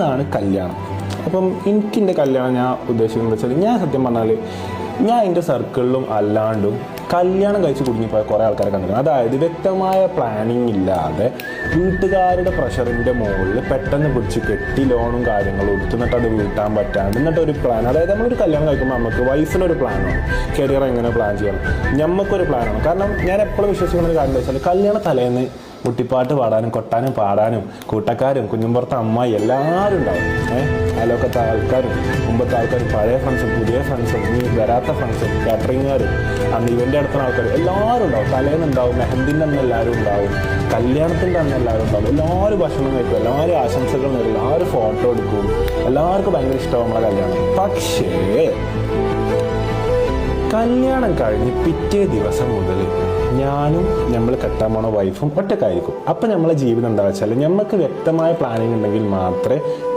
ആണ് കല്യാണം. അപ്പം എൻ്റെ കല്യാണം ഞാൻ ഉദ്ദേശിക്കുന്നത് വെച്ചാൽ, ഞാൻ സത്യം പറഞ്ഞാൽ ഞാൻ എൻ്റെ സർക്കിളിലും അല്ലാണ്ടും കല്യാണം കഴിച്ച് കുടുങ്ങിപ്പോയ കുറേ ആൾക്കാരെ കണ്ടിട്ടുണ്ട്. അതായത് വ്യക്തമായ പ്ലാനിങ് ഇല്ലാതെ വീട്ടുകാരുടെ പ്രഷറിൻ്റെ മുകളിൽ പെട്ടെന്ന് പിടിച്ച് കെട്ടി ലോണും കാര്യങ്ങളും എടുത്ത് എന്നിട്ട് അത് വീട്ടാൻ പറ്റാണ്ട് എന്നിട്ട് ഒരു പ്ലാൻ, അതായത് നമ്മളൊരു കല്യാണം കഴിക്കുമ്പോൾ നമുക്ക് വൈഫിനൊരു പ്ലാനാണ്, കരിയർ എങ്ങനെ പ്ലാൻ ചെയ്യണം, നമുക്കൊരു പ്ലാനാണ്. കാരണം ഞാൻ എപ്പോഴും വിശ്വസിക്കുന്ന ഒരു കാര്യം എന്താ വെച്ചാൽ, കല്യാണ തലേന്ന് കുട്ടിപ്പാട്ട് പാടാനും കൊട്ടാനും പാടാനും കൂട്ടക്കാരും കുഞ്ഞുമ്പുറത്തെ അമ്മായി എല്ലാവരും ഉണ്ടാവും. അയലോക്കത്തെ ആൾക്കാരും മുമ്പത്തെ ആൾക്കാരും പഴയ ഫ്രണ്ട്സും പുതിയ ഫ്രണ്ട്സും ഇനി വരാത്ത ഫ്രണ്ട്സും കാറ്ററിങ്ങുകാരും അന്ന് ഇവൻ്റെ അടുത്തുള്ള ആൾക്കാരും എല്ലാവരും ഉണ്ടാവും. തലേന്ന് ഉണ്ടാവും, മെഹന്തിൻ്റെ അന്ന് എല്ലാവരും ഉണ്ടാവും, കല്യാണത്തിൻ്റെ അന്ന് എല്ലാവരും ഉണ്ടാവും. എല്ലാവരും ഭക്ഷണം കഴിക്കും, എല്ലാവരും ആശംസകൾ നേരും, എല്ലാവരും ഫോട്ടോ എടുക്കും, എല്ലാവർക്കും ഭയങ്കര ഇഷ്ടമാണ് നമ്മളെ കല്യാണം. പക്ഷേ കല്യാണം കഴിഞ്ഞ് പിറ്റേ ദിവസം മുതൽ ഞാനും നമ്മൾ കെട്ടാൻ പോണ വൈഫും ഒറ്റക്കായിരിക്കും. അപ്പം നമ്മളെ ജീവിതം എന്താ വെച്ചാൽ, നമുക്ക് വ്യക്തമായ പ്ലാനിങ് ഉണ്ടെങ്കിൽ മാത്രമേ